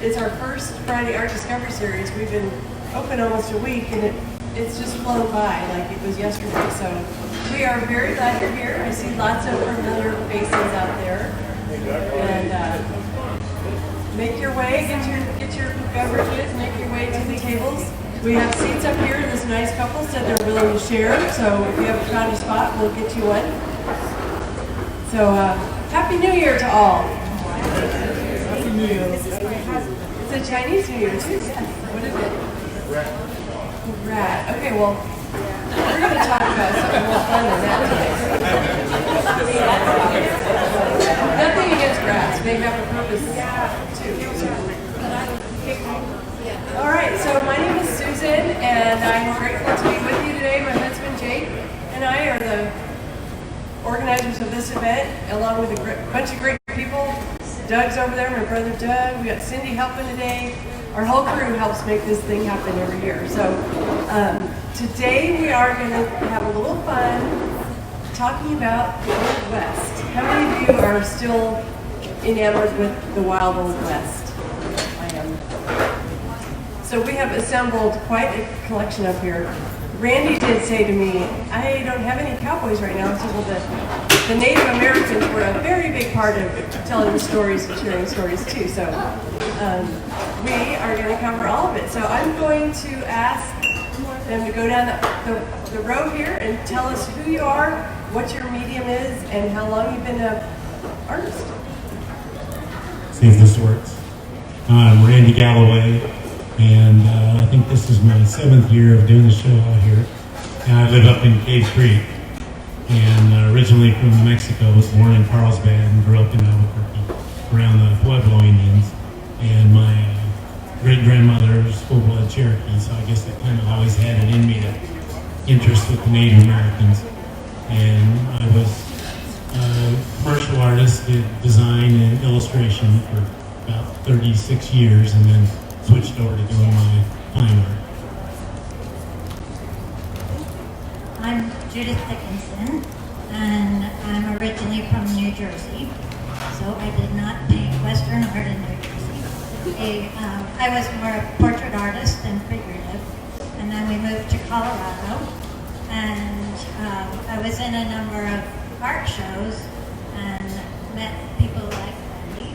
It's our first Friday Art Discovery Series. We've been open almost a week, and it's just flown by like it was yesterday. So we are very glad you're here. I see lots of familiar faces out there. And make your way, get your beverages, make your way to the tables. We have seats up here. This nice couple said they're willing to share. So if you haven't found a spot, we'll get you one. So Happy New Year to all. Happy New Year. It's a Chinese New Year too. What is it? Rat. Okay, well, we're going to talk about something more fun than that today. Nothing against rats. They have a purpose too. All right, so my name is Susan, and I'm grateful to be with you today. My husband Jake and I are the organizers of this event, along with a bunch of great people. Doug's over there, my brother Doug. We got Cindy helping today. Our whole crew helps make this thing happen every year. So today we are going to have a little fun talking about the Old West. How many of you are still enamored with the wild Old West? I am. So we have assembled quite a collection up here. Randy did say to me, I don't have any cowboys right now. So the Native Americans were a very big part of telling the stories and sharing stories too. So we are going to cover all of it. So I'm going to ask them to go down the road here and tell us who you are, what your medium is, and how long you've been an artist. See if this works. I'm Randy Galloway, and I think this is my 7th year of doing the show out here. And I live up in Cave Creek, and originally from New Mexico. Was born in Carlsbad and grew up in Albuquerque around the Pueblo Indians. And my great-grandmother was full-blood Cherokee, so I guess that kind of always had it in me, that interest with the Native Americans. And I was a commercial artist, did design and illustration for about 36 years, and then switched over to doing my fine art. I'm Judith Dickinson, and I'm originally from New Jersey, so I did not paint Western art in New Jersey. I was more a portrait artist than figurative, and then we moved to Colorado, and I was in a number of art shows and met people like Wendy,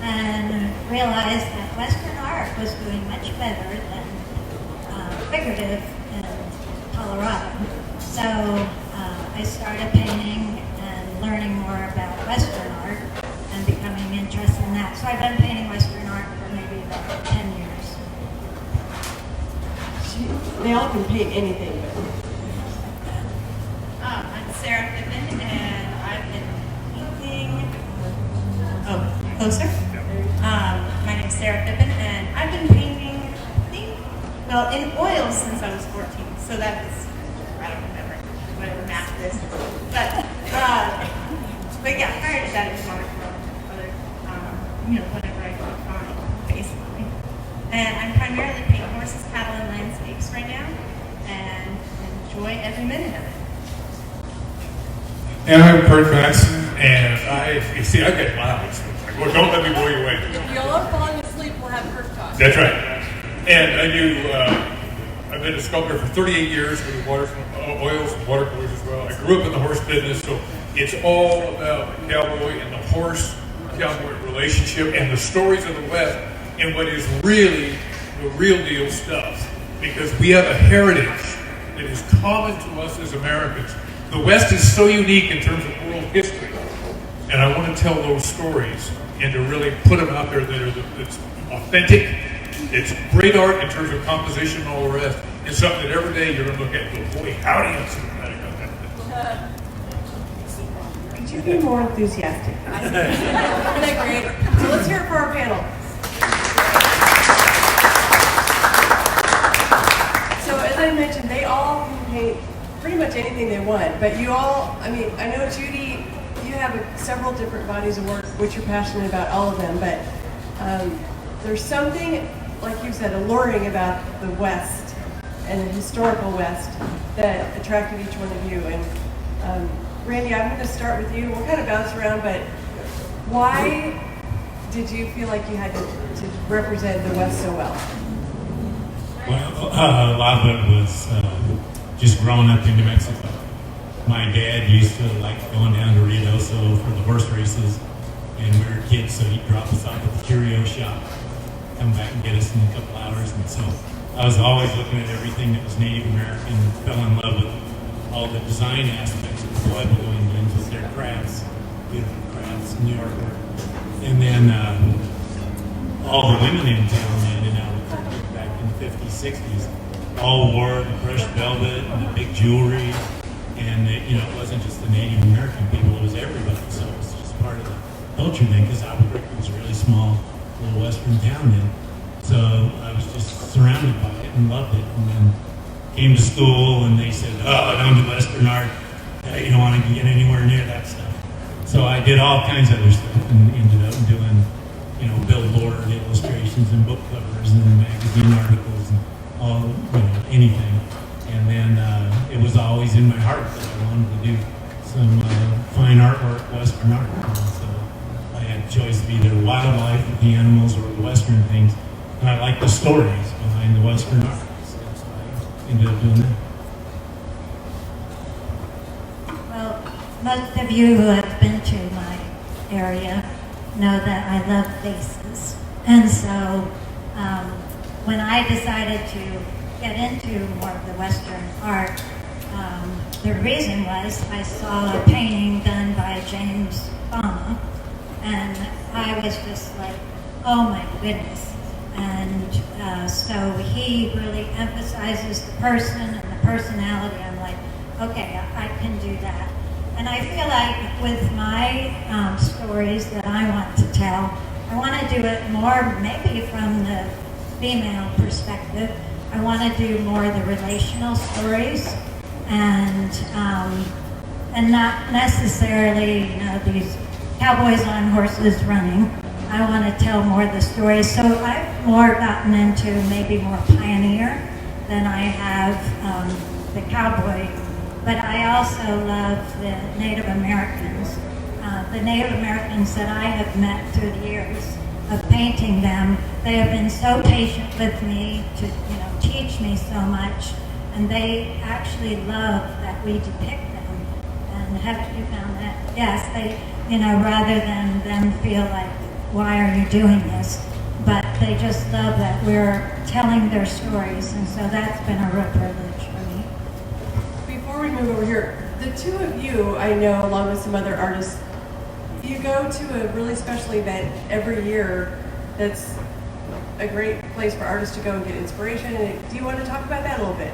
and realized that Western art was doing much better than figurative in Colorado. So I started painting and learning more about Western art and becoming interested in that. So I've been painting Western art for maybe about 10 years. They all can paint anything. I'm Sarah Pippin, and I've been painting. Closer. My name's Sarah Pippin, and I've been painting, in oils since I was 14. So that is, I don't remember whatever math this is. But yeah, prior to that, it was other, whatever I could find, basically. And I'm primarily painting horses, cattle, and landscapes right now, and enjoy every minute of it. And I'm Kurt Madsen, and I get loud. Well, don't let me bore you away. If y'all are falling asleep, we'll have Kirk talk. That's right. And I've been a sculptor for 38 years with oils and watercolors as well. I grew up in the horse business, so it's all about the cowboy and the horse-cowboy relationship and the stories of the West and what is really the real deal stuff. Because we have a heritage that is common to us as Americans. The West is so unique in terms of world history, and I want to tell those stories and to really put them out there that it's authentic. It's great art in terms of composition and all the rest. It's something that every day you're going to look at and go, boy, howdy, I'm sympathetic about that. Could you be more enthusiastic? Isn't that great? So let's hear it for our panel. So as I mentioned, they all can paint pretty much anything they want, but you all, I know Judy, you have several different bodies of work which you're passionate about, all of them, but there's something, like you said, alluring about the West and the historical West that attracted each one of you. And Randy, I'm going to start with you. We'll kind of bounce around, but why did you feel like you had to represent the West so well? Well, a lot of it was just growing up in New Mexico. My dad used to like going down to Ruidoso for the horse races, and we were kids, so he'd drop us off at the curio shop, come back and get us in a couple hours. And so I was always looking at everything that was Native American, fell in love with all the design aspects of the Pueblo Indians with their crafts, beautiful crafts, New York work. And then all the women in town then in Albuquerque back in the 50s, 60s, all wore the crushed velvet and the big jewelry. And it wasn't just the Native American people, it was everybody. So it was just part of the culture then, because Albuquerque was a really small little western town then. So I was just surrounded by it and loved it. And then came to school and they said, oh, don't do Western art. You don't want to get anywhere near that stuff. So I did all kinds of other stuff and ended up doing, billboard illustrations and book covers and magazine articles and all, anything. And then it was always in my heart that I wanted to do some fine artwork, Western art. And so I had a choice of either wildlife with the animals or the Western things. And I like the stories behind the Western art. So I ended up doing that. Well, most of you who have been to my area know that I love faces. And so when I decided to get into more of the Western art, the reason was I saw a painting done by James Bama, and I was just like, oh my goodness. And so he really emphasizes the person and the personality. I'm like, okay, I can do that. And I feel like with my stories that I want to tell, I want to do it more maybe from the female perspective. I want to do more of the relational stories and not necessarily, these cowboys on horses running. I want to tell more of the stories. So I've more gotten into maybe more pioneer than I have the cowboy. But I also love the Native Americans. The Native Americans that I have met through the years of painting them, they have been so patient with me to, teach me so much, and they actually love that we depict them. And have you found that? Yes, they, rather than them feel like, why are you doing this? But they just love that we're telling their stories, and so that's been a real privilege for me. Before we move over here, the two of you, I know, along with some other artists, you go to a really special event every year that's a great place for artists to go and get inspiration. Do you want to talk about that a little bit?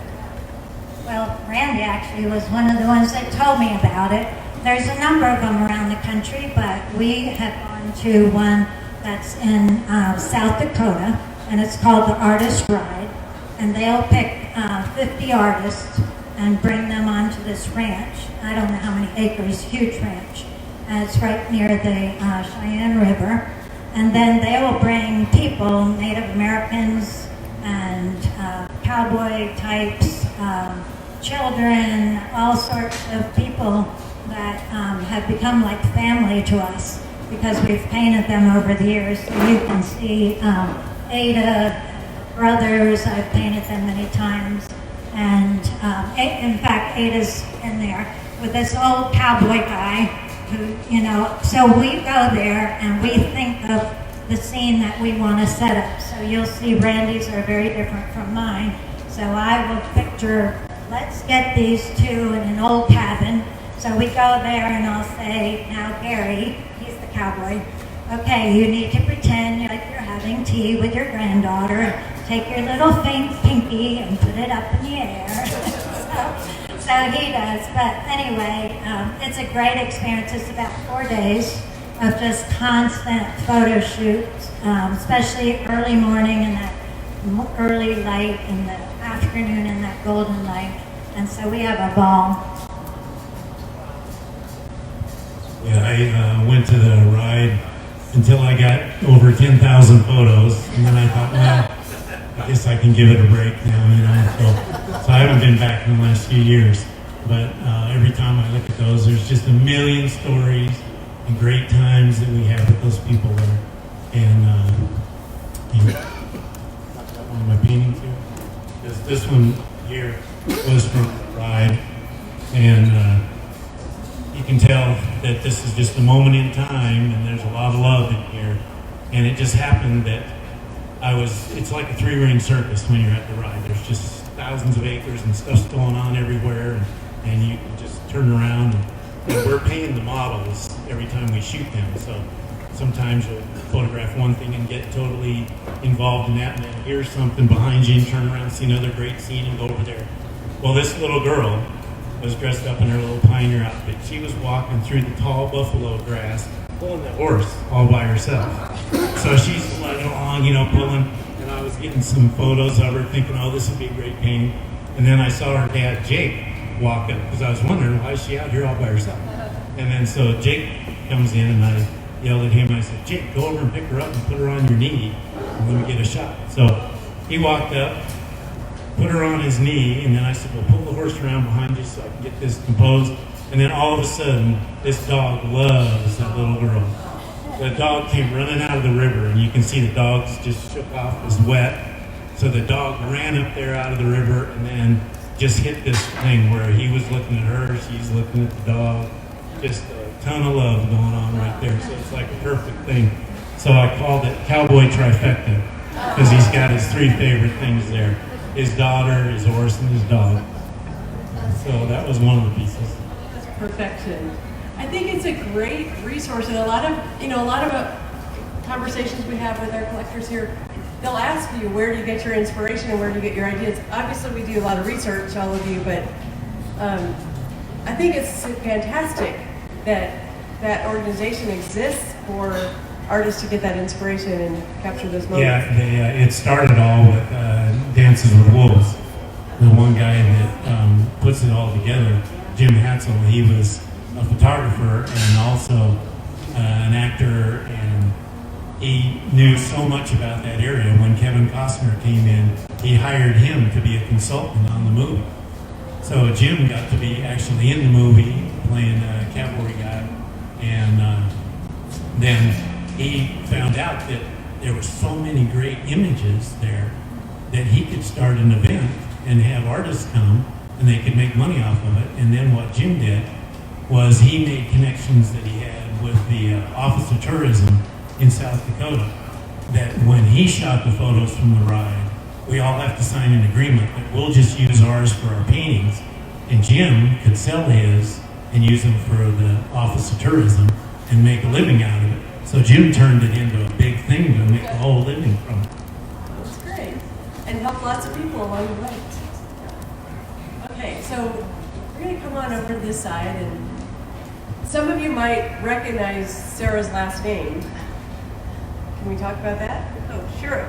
Well, Randy actually was one of the ones that told me about it. There's a number of them around the country, but we have gone to one that's in South Dakota, and it's called the Artist Ride. And they'll pick 50 artists and bring them onto this ranch. I don't know how many acres, huge ranch. And it's right near the Cheyenne River. And then they will bring people, Native Americans and cowboy types, children, all sorts of people that have become like family to us because we've painted them over the years. So you can see Ada, brothers, I've painted them many times. And in fact, Ada's in there with this old cowboy guy who, so we go there and we think of the scene that we want to set up. So you'll see Randy's are very different from mine. So I will picture, let's get these two in an old cabin. So we go there and I'll say, now Gary, he's the cowboy, okay, you need to pretend like you're having tea with your granddaughter. Take your little pinky and put it up in the air. So he does. But anyway, it's a great experience. It's about 4 days of just constant photo shoots, especially early morning and that early light in the afternoon and that golden light. And so we have a ball. Yeah, I went to the ride until I got over 10,000 photos, and then I thought, well, I guess I can give it a break now, So I haven't been back in the last few years, but every time I look at those, there's just a million stories and great times that we have with those people there. And one here was from the ride, and you can tell that this is just a moment in time, and there's a lot of love in here. And it just happened that it's like a three-ring circus when you're at the ride. There's just thousands of acres and stuff's going on everywhere, and you can just turn around, and we're paying the models every time we shoot them. So sometimes you'll photograph one thing and get totally involved in that, and then hear something behind you and turn around, see another great scene and go over there. Well, this little girl was dressed up in her little pioneer outfit. She was walking through the tall buffalo grass, pulling the horse all by herself. So she's sliding along, pulling, and I was getting some photos of her thinking, oh, this would be a great painting. And then I saw her dad, Jake, walk up, because I was wondering, why is she out here all by herself? And then so Jake comes in, and I yelled at him, and I said, Jake, go over and pick her up and put her on your knee, and let me get a shot. So he walked up, put her on his knee, and then I said, well, pull the horse around behind you so I can get this composed. And then all of a sudden, this dog loves that little girl. The dog came running out of the river, and you can see the dog's just shook off, it was wet. So the dog ran up there out of the river and then just hit this thing where he was looking at her, she's looking at the dog. Just a ton of love going on right there. So it's like a perfect thing. So I called it Cowboy Trifecta, because he's got his three favorite things there. His daughter, his horse, and his dog. So that was one of the pieces. That's perfection. I think it's a great resource, and a lot of conversations we have with our collectors here, they'll ask you, where do you get your inspiration and where do you get your ideas? Obviously, we do a lot of research, all of you, but I think it's fantastic that that organization exists for artists to get that inspiration and capture those moments. Yeah, it started all with Dances with Wolves. The one guy that puts it all together, Jim Hatzel, he was a photographer and also an actor, and he knew so much about that area. When Kevin Costner came in, he hired him to be a consultant on the movie. So Jim got to be actually in the movie playing a cavalry guy, and then he found out that there were so many great images there that he could start an event and have artists come and they could make money off of it. And then what Jim did was he made connections that he had with the Office of Tourism in South Dakota, that when he shot the photos from the ride, we all have to sign an agreement that we'll just use ours for our paintings, and Jim could sell his and use them for the Office of Tourism and make a living out of it. So Jim turned it into a big thing to make a whole living from it. That's great. And help lots of people along the way. Okay, so we're going to come on over to this side, and some of you might recognize Sarah's last name. Can we talk about that? Oh, sure.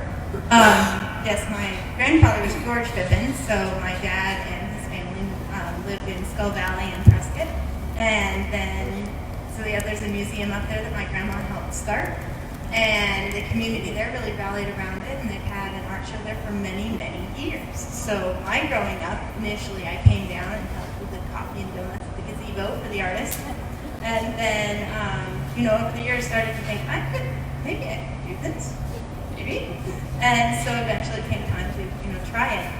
Yes, my grandfather was George Pippin, so my dad and his family lived in Skull Valley and Prescott. And then, there's a museum up there that my grandma helped start. And the community there really rallied around it, and they've had an art show there for many, many years. So my growing up, initially I came down and helped with the coffee and donuts at the gazebo for the artists. And then, over the years started to think, maybe I could do this, maybe. And so eventually came time to, try it.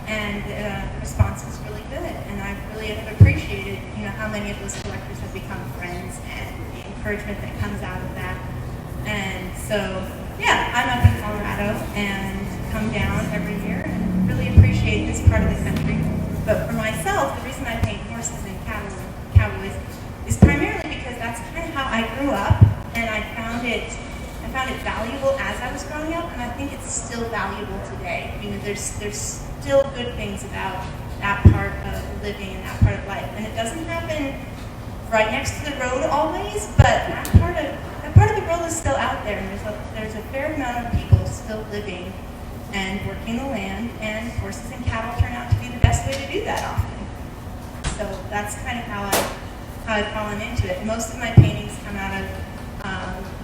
And the response was really good. And I really have appreciated, how many of those collectors have become friends and the encouragement that comes out of that. And so, I'm up in Colorado and come down every year and really appreciate this part of the country. But for myself, the reason I paint horses and cowboys is primarily because that's kind of how I grew up, and I found it valuable as I was growing up, and I think it's still valuable today. There's still good things about that part of living and that part of life, and it doesn't happen right next to the road always, but that part of the world is still out there, and there's a fair amount of people still living and working the land, and horses and cattle turn out to be the best way to do that often. So that's kind of how I've fallen into it. Most of my paintings come out of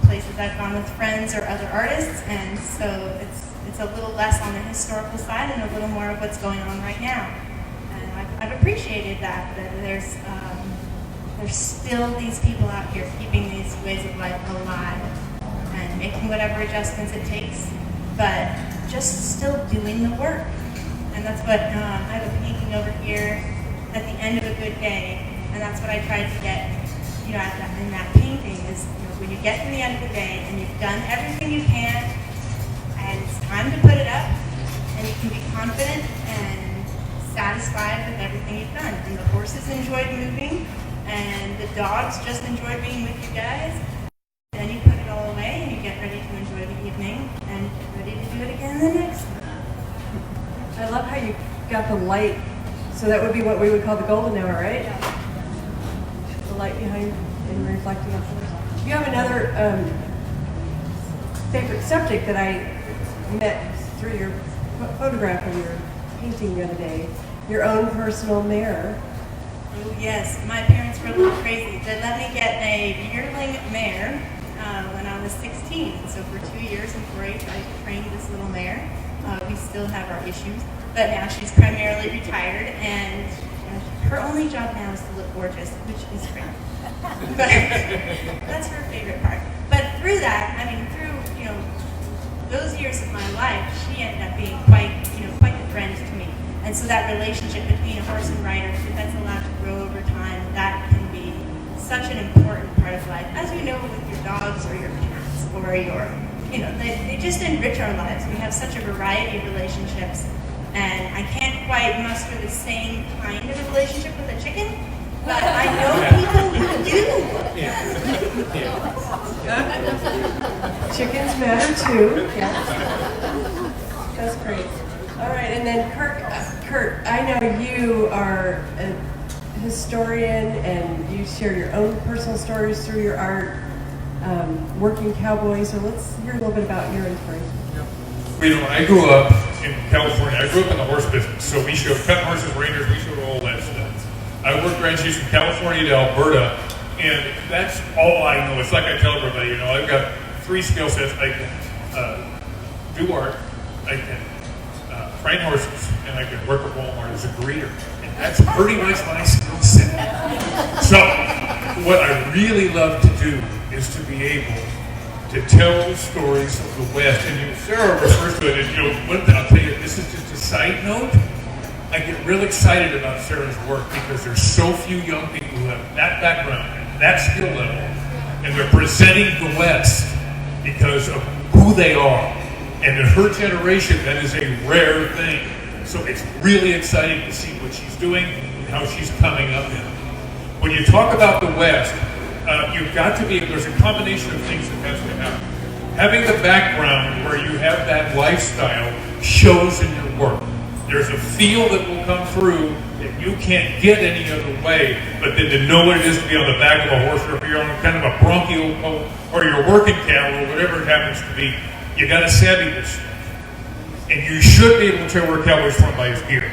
places I've gone with friends or other artists, and so it's a little less on the historical side and a little more of what's going on right now. And I've appreciated that there's still these people out here keeping these ways of life alive and making whatever adjustments it takes, but just still doing the work. And that's what, I have a painting over here at the end of a good day, and that's what I tried to get, in that painting is, when you get to the end of the day and you've done everything you can, and it's time to put it up, and you can be confident and satisfied with everything you've done. And the horses enjoyed moving, and the dogs just enjoyed being with you guys. Then you put it all away and you get ready to enjoy the evening and get ready to do it again the next time. I love how you got the light. So that would be what we would call the golden hour, right? The light behind and reflecting off others. You have another favorite subject that I met through your photograph of your painting the other day. Your own personal mare. Oh yes, my parents were a little crazy. They let me get a yearling mare when I was 16. So for 2 years in 4-H, I trained this little mare. We still have our issues, but now she's primarily retired, and her only job now is to look gorgeous, which is great. But that's her favorite part. But through that, through those years of my life, she ended up being quite the friend to me. And so that relationship between a horse and rider, if that's allowed to grow over time, that can be such an important part of life. As you know, with your dogs or your cats or your, they just enrich our lives. We have such a variety of relationships. And I can't quite muster the same kind of a relationship with a chicken, but I know people who do. Chickens matter too. Yeah. That's great. All right, and then Kurt, I know you are a historian and you share your own personal stories through your art, working cowboys. So let's hear a little bit about your inspiration. I grew up in California. I grew up in the horse business, so we showed cut horses, reindeers, we showed all that stuff. I worked ranches from California to Alberta, and that's all I know. It's like I tell everybody, I've got 3 skill sets. I can do art, I can train horses, and I can work at Walmart as a greeter. And that's pretty much my skill set. So what I really love to do is to be able to tell stories of the West. And Sarah refers to it, and I'll tell you, this is just a side note. I get real excited about Sarah's work because there's so few young people who have that background and that skill level, and they're presenting the West because of who they are. And in her generation, that is a rare thing. So it's really exciting to see what she's doing and how she's coming up in it. When you talk about the West, you've got to be, there's a combination of things that has to happen. Having the background where you have that lifestyle shows in your work. There's a feel that will come through that you can't get any other way, but then to know what it is to be on the back of a horse, or if you're on kind of a bronchial coat, or you're working cattle, or whatever it happens to be, you got to savvy this. And you should be able to tell where cowboy's from by his gear.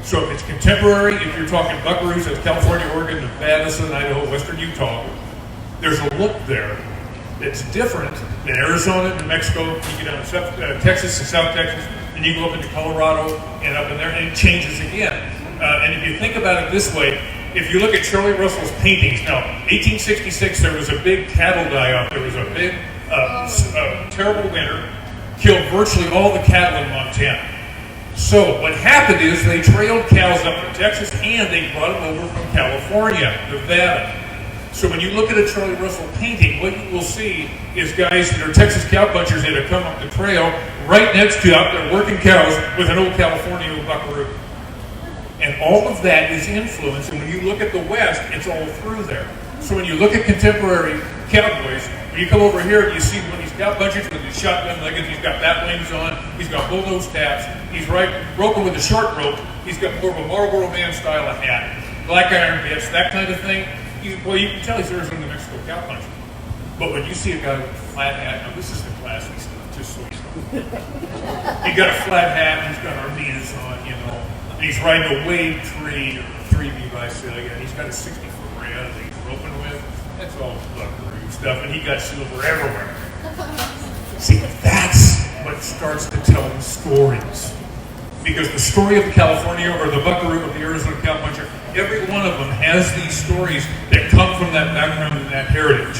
So if it's contemporary, if you're talking buckaroos, that's California, Oregon, Nevada, Southern Idaho, Western Utah, there's a look there that's different than Arizona, New Mexico, you get down to Texas and South Texas, and you go up into Colorado and up in there, and it changes again. And if you think about it this way, if you look at Charlie Russell's paintings, now, 1866, there was a big cattle die-off. There was a big, terrible winter, killed virtually all the cattle in Montana. So what happened is they trailed cows up from Texas and they brought them over from California, Nevada. So when you look at a Charlie Russell painting, what you will see is guys that are Texas cowpunchers that have come up the trail right next to out there working cows with an old California buckaroo. And all of that is influence. And when you look at the West, it's all through there. So when you look at contemporary cowboys, when you come over here and you see one of these cowpunchers with his shotgun leggings, he's got bat wings on, he's got bullnose taps, he's roping with a short rope, he's got more of a Marlboro Man style of hat, black iron bits, that kind of thing. You can tell he's Arizona, New Mexico cowpuncher. But when you see a guy with a flat hat, now this is the classy stuff, just so you know. He got a flat hat, he's got Arminas on, and he's riding a wave tree or 3B Visalia, he's got a 60-foot red that he's roping with. That's all buckaroo stuff, and he got silver everywhere. See, that's what starts to tell the stories. Because the story of the California or the buckaroo or the Arizona cowpuncher, every one of them has these stories that come from that background and that heritage.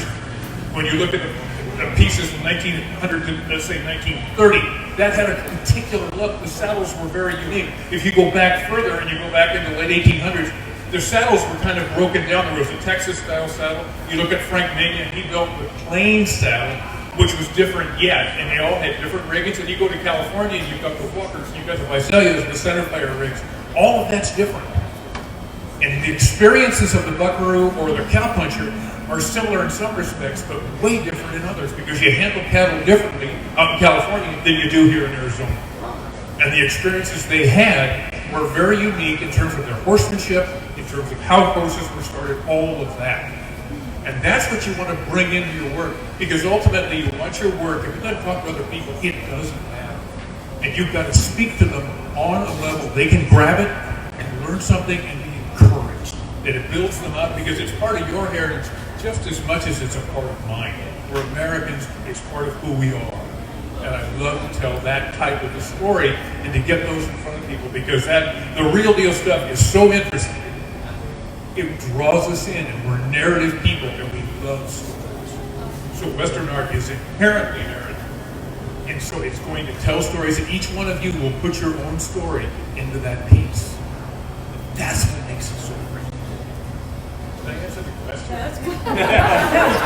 When you look at the pieces from 1900 to, let's say, 1930, that had a particular look. The saddles were very unique. If you go back further and you go back into the late 1800s, the saddles were kind of broken down. There was a Texas-style saddle. You look at Frank Mania, he built the plain saddle, which was different yet, and they all had different riggings. And you go to California, and you've got the Walkers, and you've got the Vicelias, the centerfire rigs. All of that's different. And the experiences of the buckaroo or the cowpuncher are similar in some respects, but way different in others, because you handle cattle differently out in California than you do here in Arizona. And the experiences they had were very unique in terms of their horsemanship, in terms of how horses were started, all of that. And that's what you want to bring into your work, because ultimately you want your work, if you're going to talk to other people, it doesn't matter. And you've got to speak to them on a level they can grab it and learn something and be encouraged. That it builds them up, because it's part of your heritage just as much as it's a part of mine. We're Americans, it's part of who we are. And I love to tell that type of a story and to get those in front of people, because that the real deal stuff is so interesting. It draws us in, and we're narrative people, and we love stories. So Western art is inherently narrative. And so it's going to tell stories, and each one of you will put your own story into that piece. That's what makes it so great. Did I answer the question? That's good. That was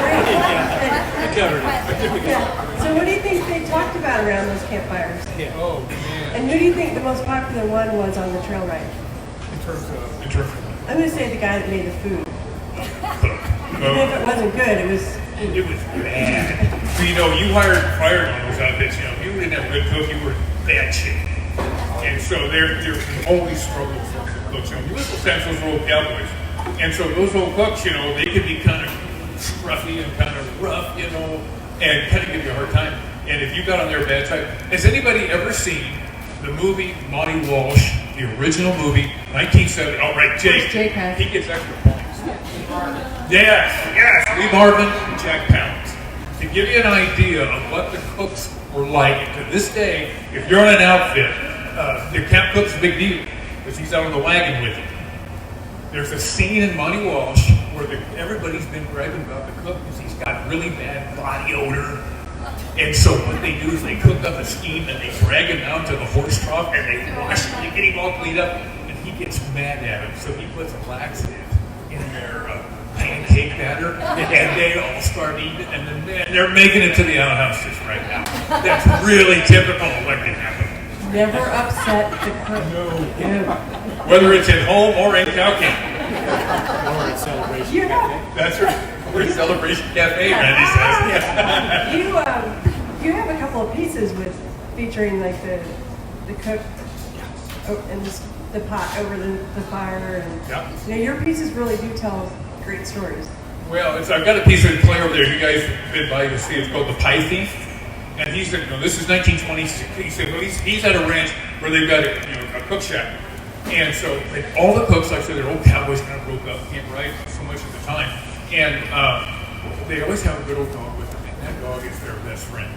great. So what do you think they talked about around those campfires? Oh, man. And who do you think the most popular one was on the trail ride? In terms of I'm going to say the guy that made the food. Even if it wasn't good, it was bad. So, you know, you fired on those outfits. You know, if you didn't have a good cook, you were bad shape. And so there's always struggles with the cooks. You know, you listen to those old cowboys. And so those old cooks, you know, they could be kind of scruffy and kind of rough, you know, and kind of give you a hard time. And if you got on their bad side, has anybody ever seen the movie Monty Walsh, the original movie, 1970? Oh, right, Jake. He gets extra points. Yes, Lee Marvin and Jack Palance. To give you an idea of what the cooks were like, and to this day, if you're on an outfit, the camp cook's a big deal, because he's out on the wagon with you. There's a scene in Monty Walsh where everybody's been griping about the cook because he's got really bad body odor. And so what they do is they cook up a scheme and they drag him out to the horse trough and they wash him, they get him all cleaned up, and he gets mad at him. So he puts a laxative in their pancake batter, and they all start eating it, and then they're making it to the outhouses right now. That's really typical of what can happen. never upset the cook. No. Whether it's at home or in cow camp. Or at Celebration Yeah. Cafe. That's right. We're at Celebration Cafe, Randy says. You have a couple of pieces with featuring like the cook and the pot over the fire, and Yeah. you know, your pieces really do tell great stories. Well, I've got a piece of clay over there. You guys have been by to see. It's called The Pie Thief. And he said, no, this is 1926. He said, well, he's at a ranch where they've got a cook shack. And so all the cooks, like I said, they're old cowboys, kind of broke up, can't write so much of the time. And they always have a good old dog with them. And that dog is their best friend.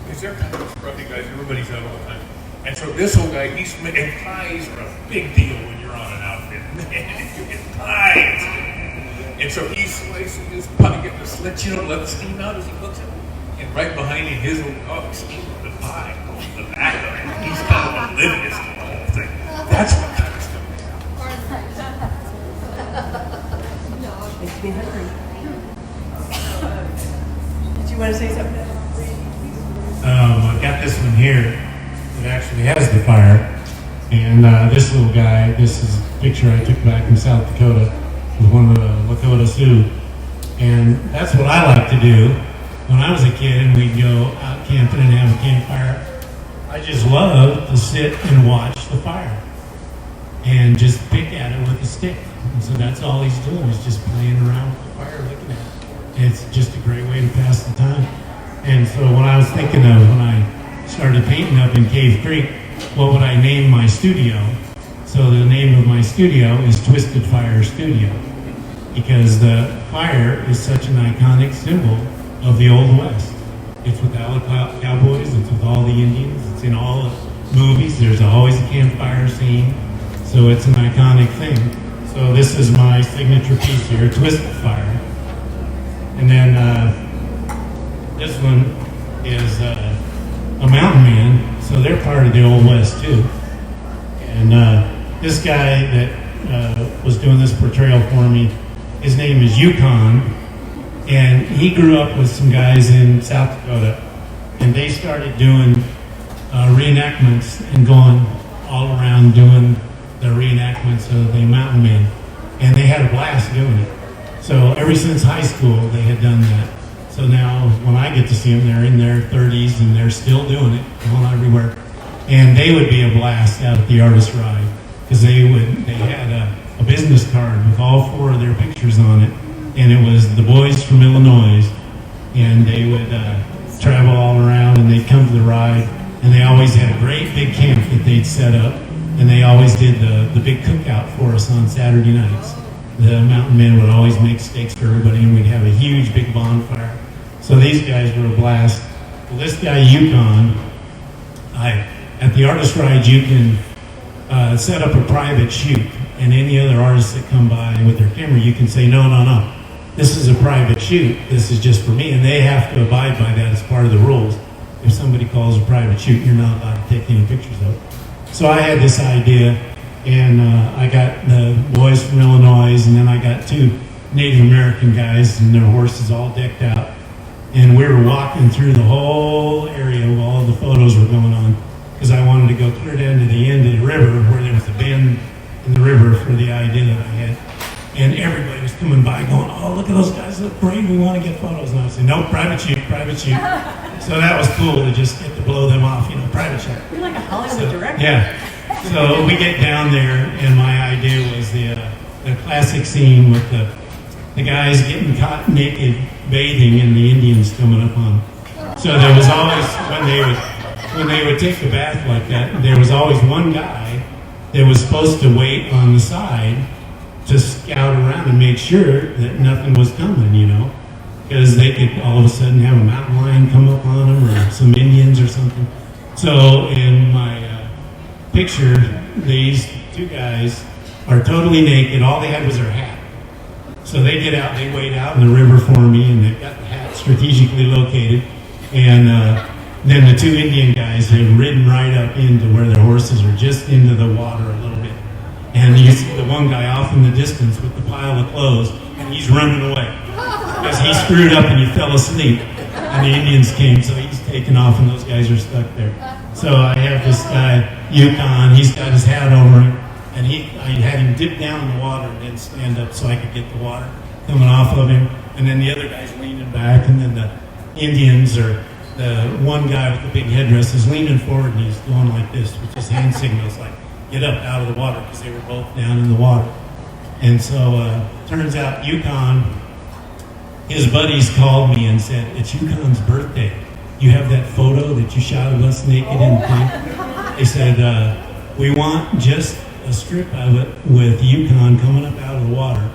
Because they're kind of scruffy guys. Everybody's out all the time. And so this old guy, and pies are a big deal when you're on an outfit. Man, you get pies. And so he's slicing his pie, getting the slits, let the steam out as he cooks it. And right behind him, his old dog steaming the pie on the back of it. He's kind of oblivious to the whole thing. That's what kind of stuff is. Makes me hungry. Did you want to say something? I got this one here that actually has the fire. And this little guy, this is a picture I took back in South Dakota with one of the Lakota Sioux. And that's what I like to do. When I was a kid and we'd go out camping and have a campfire, I just loved to sit and watch the fire and just pick at it with a stick. And so that's all he's doing, is just playing around with the fire, looking at it. It's just a great way to pass the time. And so when I was thinking of when I started painting up in Cave Creek, what would I name my studio? So the name of my studio is Twisted Fire Studio, because the fire is such an iconic symbol of the Old West. It's with all the cowboys, it's with all the Indians, it's in all the movies. There's always a campfire scene, so it's an iconic thing. So this is my signature piece here, Twisted Fire. And then This one is a mountain man, so they're part of the Old West too. And this guy that was doing this portrayal for me, his name is Yukon, and he grew up with some guys in South Dakota, and they started doing reenactments and going all around doing the reenactments of the mountain men, and they had a blast doing it. So ever since high school, they had done that. So now, when I get to see them, they're in their 30s and they're still doing it, going everywhere. And they would be a blast out at the Artist Ride, because they had a business card with all 4 of their pictures on it, and it was the boys from Illinois, and they would travel all around, and they'd come to the ride, and they always had a great big camp that they'd set up, and they always did the big cookout for us on Saturday nights. The mountain men would always make steaks for everybody, and we'd have a huge big bonfire. So these guys were a blast. Well, this guy, Yukon, at the Artist Ride, you can set up a private shoot, and any other artists that come by with their camera, you can say, no, this is a private shoot. This is just for me, and they have to abide by that as part of the rules. If somebody calls a private shoot, you're not allowed to take any pictures of it. So I had this idea, and I got the boys from Illinois, and then I got 2 Native American guys and their horses all decked out. And we were walking through the whole area while all the photos were going on, because I wanted to go clear down to the end of the river where there was a bend in the river for the idea that I had. And everybody was coming by going, oh, look at those guys, look great, we want to get photos. And I said, no, private shoot. So that was cool to just get to blow them off, private shoot. You're like a Hollywood director. Yeah. So we get down there, and my idea was the classic scene with the guys getting caught naked bathing and the Indians coming up on them. So there was always, when they would take the bath like that, there was always one guy that was supposed to wait on the side to scout around and make sure that nothing was coming, because they could all of a sudden have a mountain lion come up on them or some Indians or something. So in my picture, these 2 guys are totally naked. All they had was their hat. So they get out, they wade out in the river for me, and they've got the hat strategically located. And then the 2 Indian guys had ridden right up into where their horses are just into the water a little bit. And you see the one guy off in the distance with the pile of clothes, and he's running away because he screwed up and he fell asleep. And the Indians came, so he's taken off, and those guys are stuck there. So I have this guy, Yukon, he's got his hat over him, and I had him dip down in the water and then stand up so I could get the water coming off of him. And then the other guy's leaning back, and then the Indians, or the one guy with the big headdress, is leaning forward, and he's going like this with his hand signals, like, get up out of the water, because they were both down in the water. And so turns out Yukon, his buddies called me and said, it's Yukon's birthday. You have that photo that you shot of us naked in pink? They said, we want just a strip of it with Yukon coming up out of the water,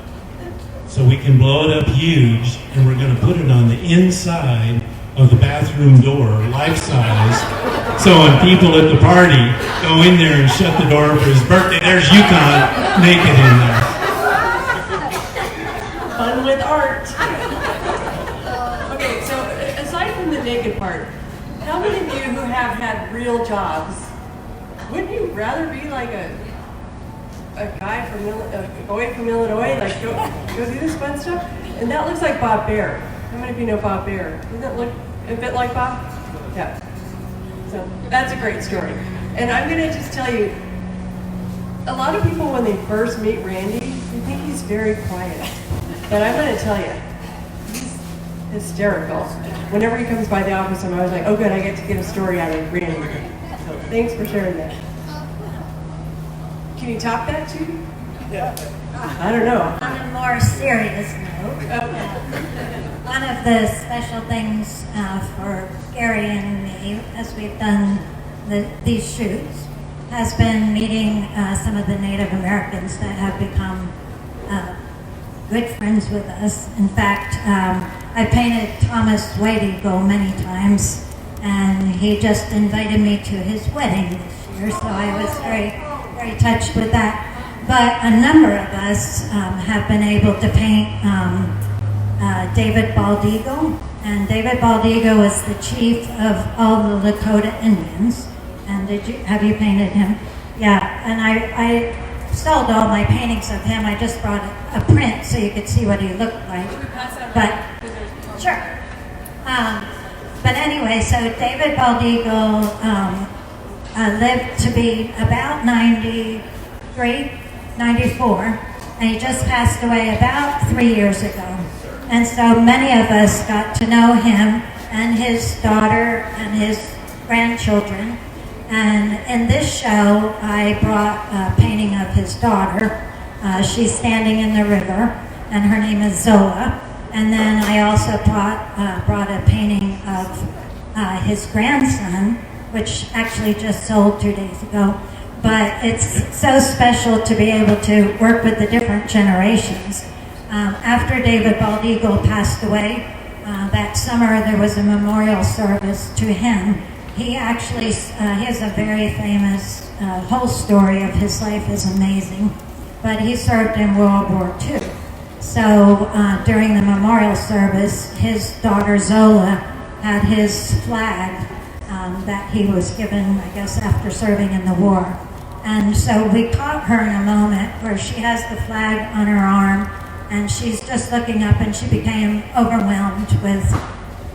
so we can blow it up huge, and we're going to put it on the inside of the bathroom door, life size. So when people at the party go in there and shut the door for his birthday, there's Yukon naked in there. Fun with art. Okay, so aside from the naked part, how many of you who have had real jobs, wouldn't you rather be like a guy from a boy from Illinois, like go do this fun stuff? And that looks like Bob Bear. How many of you know Bob Bear? Doesn't that look a bit like Bob? Yeah. So that's a great story. And I'm going to just tell you, a lot of people when they first meet Randy, they think he's very quiet. But I'm going to tell you, he's hysterical. Whenever he comes by the office, I'm always like, oh good, I get to get a story out of Randy. So thanks for sharing that. Can you top that too? Yeah. I don't know. On a more serious note, one of the special things for Gary and me, as we've done these shoots, has been meeting some of the Native Americans that have become good friends with us. In fact, I painted Thomas White-Eagle many times, and he just invited me to his wedding this year, so I was very touched with that. But a number of us have been able to paint David Bald Eagle, And David Baldigo was the chief of all the Lakota Indians. And have you painted him? Yeah, and I sold all my paintings of him. I just brought a print so you could see what he looked like. But sure. But anyway, so David Baldigo lived to be about 93, 94, and he just passed away about 3 years ago. And so many of us got to know him and his daughter and his grandchildren. And in this show, I brought a painting of his daughter. She's standing in the river, and her name is Zola. And then I also brought a painting of his grandson, which actually just sold 2 days ago. But it's so special to be able to work with the different generations. After David Baldigo passed away, that summer there was a memorial service to him. He actually, he has a very famous, whole story of his life is amazing, but he served in World War II. So during the memorial service, his daughter Zola had his flag that he was given, I guess, after serving in the war. And so we caught her in a moment where she has the flag on her arm, and she's just looking up, and she became overwhelmed with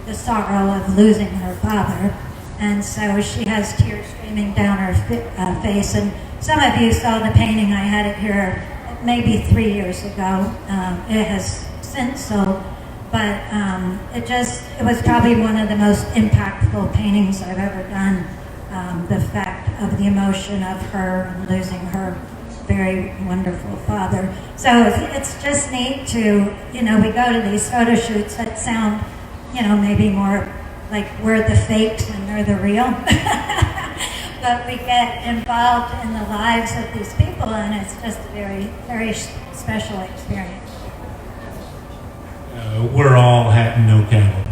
the sorrow of losing her father. And so she has tears streaming down her face. And some of you saw the painting. I had it here maybe 3 years ago. It has since sold, but it was probably one of the most impactful paintings I've ever done. The fact of the emotion of her losing her very wonderful father. So it's just neat to, we go to these photo shoots that sound, maybe more like we're the fakes and they're the real. But we get involved in the lives of these people, and it's just a very, very special experience. We're all hat and no cattle.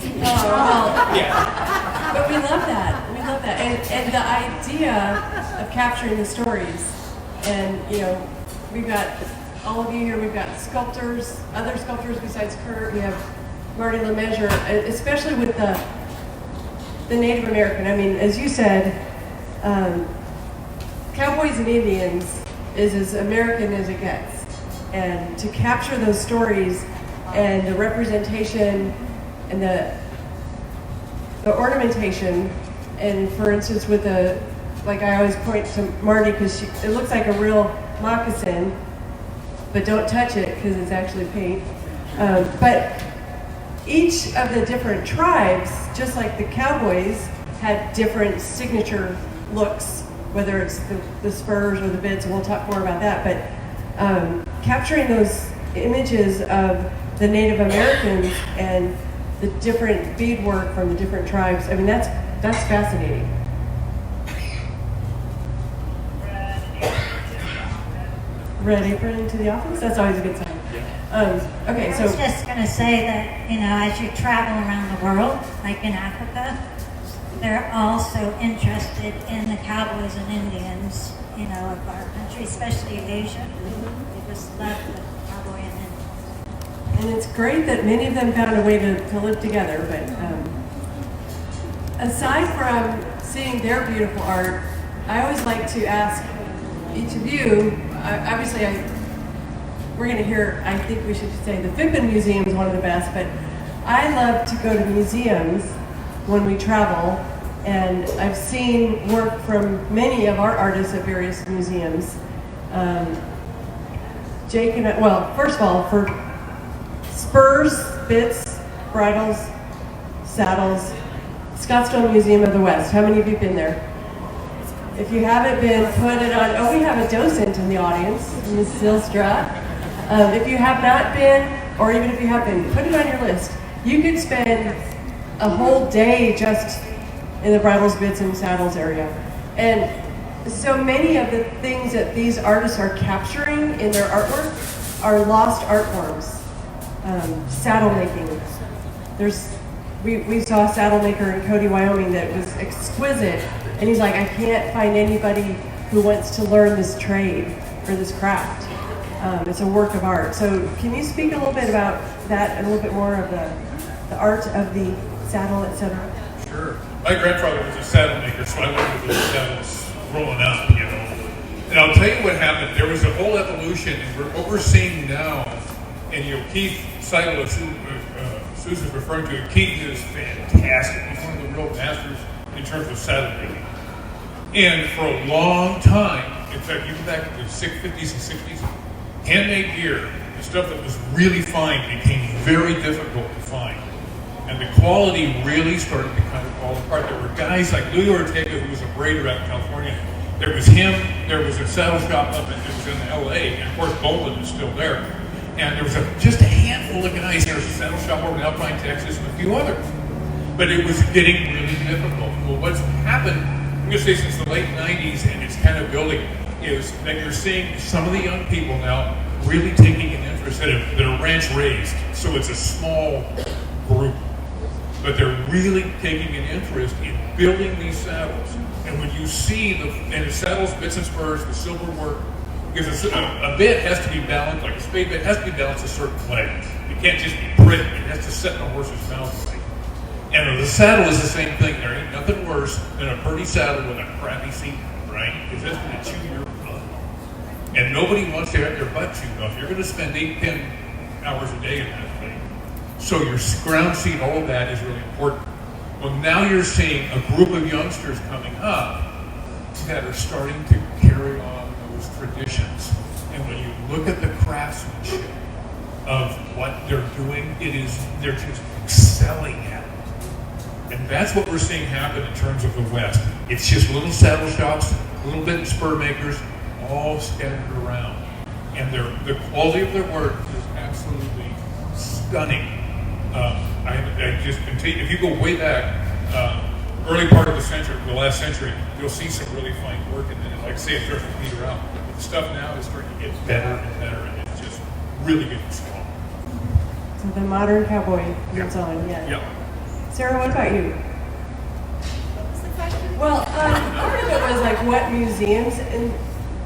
Oh, well, yeah. But we love that. We love that. And the idea of capturing the stories. And, we've got all of you here, we've got sculptors, other sculptors besides Kurt. We have Marty LeMessurier, especially with the Native American. I mean, as you said, Cowboys and Indians is as American as it gets. And to capture those stories and the representation and the ornamentation, and for instance with like I always point to Marty because it looks like a real moccasin, but don't touch it because it's actually paint. But each of the different tribes, just like the Cowboys, had different signature looks, whether it's the spurs or the bits, and we'll talk more about that. But capturing those images of the Native Americans and the different beadwork from the different tribes, I mean, that's fascinating. Red apron to the office? That's always a good sign. Okay, so I was just going to say that, as you travel around the world, like in Africa, they're also interested in the cowboys and Indians, of our country, especially Asia. They just love the cowboy and Indians. And it's great that many of them found a way to live together. But aside from seeing their beautiful art, I always like to ask each of you, obviously we're going to hear, I think we should say the Fippen Museum is one of the best, but I love to go to museums when we travel, and I've seen work from many of our artists at various museums. Jake and I, well, first of all, for spurs, bits, bridles, saddles, Scottsdale Museum of the West. How many of you have been there? If you haven't been, put it on. Oh, we have a docent in the audience, Ms. Zylstra. If you have not been, or even if you have been, put it on your list. You could spend a whole day just in the bridles, bits, and saddles area. And so many of the things that these artists are capturing in their artwork are lost art forms. Saddle making. We saw a saddle maker in Cody, Wyoming that was exquisite. And he's like, I can't find anybody who wants to learn this trade or this craft. It's a work of art. So can you speak a little bit about that and a little bit more of the art of the saddle, etc.? Sure. My grandfather was a saddle maker, so I learned with those saddles growing up, you know. And I'll tell you what happened. There was a whole evolution, and what we're seeing now, and you know, Keith Seidel, Susan's referring to, Keith is fantastic. He's one of the real masters in terms of saddle making. And for a long time, in fact, even back in the 50s and 60s, handmade gear, the stuff that was really fine, became very difficult to find. And the quality really started to kind of fall apart. There were guys like Louis Ortega, who was a braider out in California. There was him, there was a saddle shop up in, it was in LA, and of course Bowman is still there. And there was just a handful of guys. There was a saddle shop over in Alpine, Texas, and a few others. But it was getting really difficult. Well, what's happened, I'm going to say since the late 90s, and it's kind of building, is that you're seeing some of the young people now really taking an interest that are ranch raised. So it's a small group. But they're really taking an interest in building these saddles. And when you see the saddles, bits and spurs, the silver work, because a bit has to be balanced, like a spade bit has to be balanced a certain way. It can't just be pretty. It has to set in a horse's mouth right. And the saddle is the same thing. There ain't nothing worse than a pretty saddle with a crappy seat, right? Because that's going to chew your butt. And nobody wants to have their butt chewed off. You're going to spend 8-10 hours a day in that thing. So your ground seat, all of that is really important. Well, now you're seeing a group of youngsters coming up that are starting to carry on those traditions. And when you look at the craftsmanship of what they're doing, they're just excelling at it. And that's what we're seeing happen in terms of the West. It's just little saddle shops, little bit of spur makers, all scattered around. And the quality of their work is absolutely stunning. I just continue. If you go way back, early part of the last century, you'll see some really fine work, and then, like I say, it starts to peter out. But the stuff now is starting to get better and better, and it's just really getting strong. So the modern cowboy comes on, yeah. Yep. Sarah, what about you? What was the question? Well, part of it was like, what museums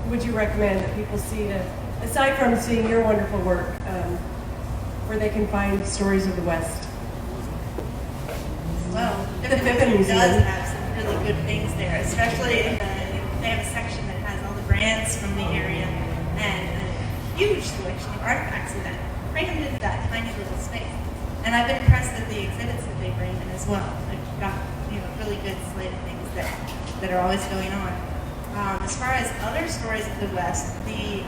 would you recommend that people see aside from seeing your wonderful work, where they can find stories of the West? Well, The Pippin Pippin does Museum. have some really good things there, especially they have a section that has all the brands from the area and a huge selection of artifacts in that, crammed into that tiny little space. And I've been impressed with the exhibits that they bring in as well. They've got really good slate of things that are always going on. As far as other stories of the West, the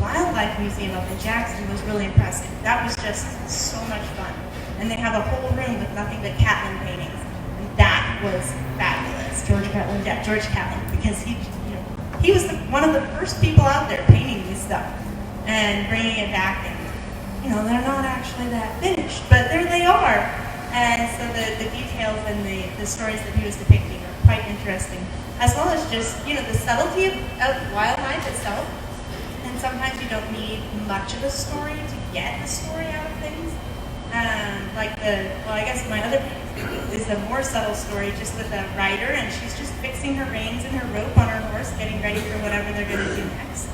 Wildlife Museum up in Jackson was really impressive. That was just so much fun. And they have a whole room with nothing but Catlin paintings. And that was fabulous. George Catlin? Yeah, George Catlin, because he was one of the first people out there painting this stuff and bringing it back. And they're not actually that finished, but there they are. And so the details and the stories that he was depicting are quite interesting, as well as just the subtlety of wildlife itself. And sometimes you don't need much of a story to get a story out of things. I guess my other is a more subtle story, just with a rider, and she's just fixing her reins and her rope on her horse, getting ready for whatever they're going to do next.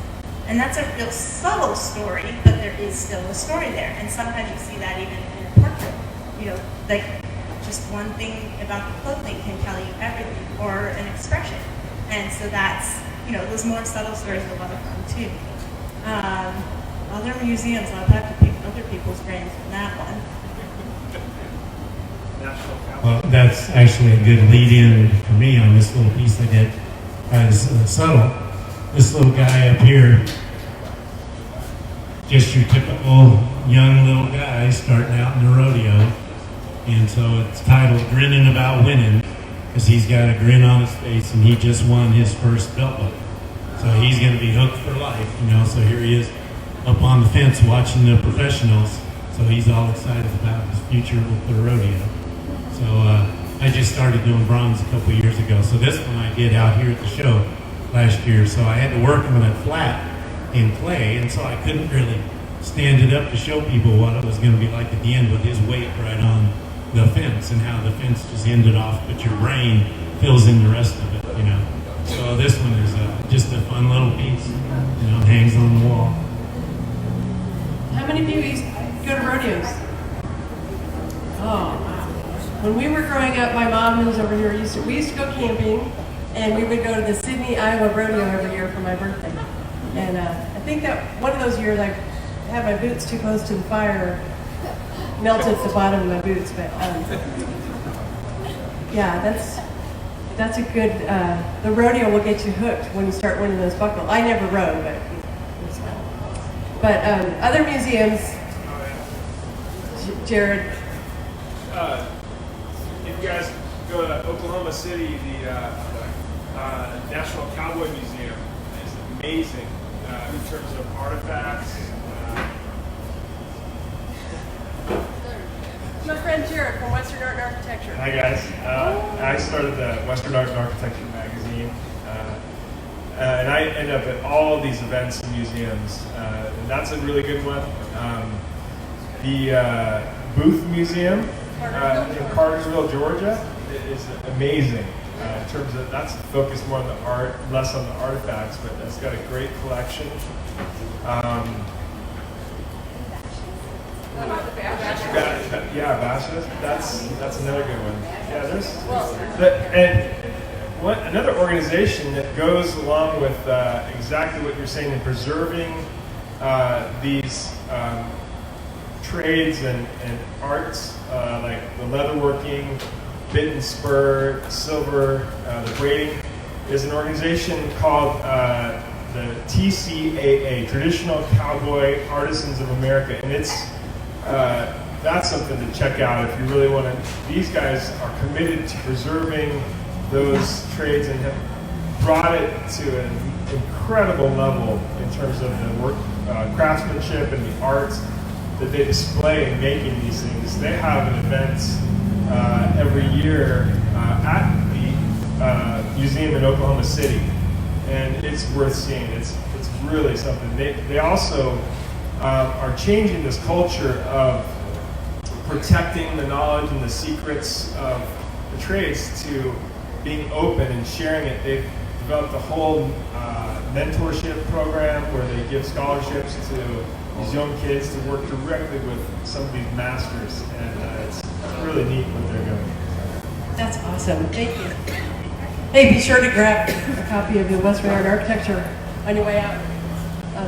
And that's a real subtle story, but there is still a story there. And sometimes you see that even in a portrait. Like just one thing about the clothing can tell you everything, or an expression. And so that's, those more subtle stories are a lot of fun too. Other museums, I'll have to pick other people's brains on that one. Well, that's actually a good lead-in for me on this little piece I did. As subtle, this little guy up here, just your typical young little guy starting out in the rodeo. And so it's titled Grinning About Winning, because he's got a grin on his face and he just won his first belt buckle. So he's going to be hooked for life, so here he is up on the fence watching the professionals. So he's all excited about his future with the rodeo. So I just started doing bronze a couple years ago. So this one I did out here at the show last year. So I had to work on it flat in clay, and so I couldn't really stand it up to show people what it was going to be like at the end with his weight right on the fence and how the fence just ended off, but your brain fills in the rest of it, So this one is just a fun little piece, it hangs on the wall. How many of you go to rodeos? Oh, wow. When we were growing up, my mom, who was over here, we used to go camping, and we would go to the Sydney, Iowa rodeo every year for my birthday. And I think that one of those years I had my boots too close to the fire, melted the bottom of my boots. But yeah, that's a good. The rodeo will get you hooked when you start winning those buckles. I never rode, but it was fun. But other museums, Jared. If you guys go to Oklahoma City, the National Cowboy Museum is amazing in terms of artifacts. My friend Jared from Western Art and Architecture. Hi guys, I started the Western Art and Architecture magazine, and I end up at all these events and museums, and that's a really good one. The Booth Museum in Cartersville, Georgia, is amazing. In terms of that's focused more on the art, less on the artifacts, but it's got a great collection. Yeah, Bashes. That's another good one. Yeah, another organization that goes along with exactly what you're saying in preserving these trades and arts like the leatherworking, bit and spur, silver, the braiding, is an organization called the TCAA, Traditional Cowboy Artisans of America, and it's that's something to check out if you really want to. These guys are committed to preserving those trades and have brought it to an incredible level in terms of the work, craftsmanship and the arts that they display in making these things. They have an event every year at the museum in Oklahoma City, and it's worth seeing. It's really something. They also are changing this culture of protecting the knowledge and the secrets of the trades to being open and sharing it. They've developed a whole mentorship program where they give scholarships to these young kids to work directly with some of these masters, and it's really neat what they're doing. That's awesome. Thank you. Hey, be sure to grab a copy of the Western Art and Architecture on your way out.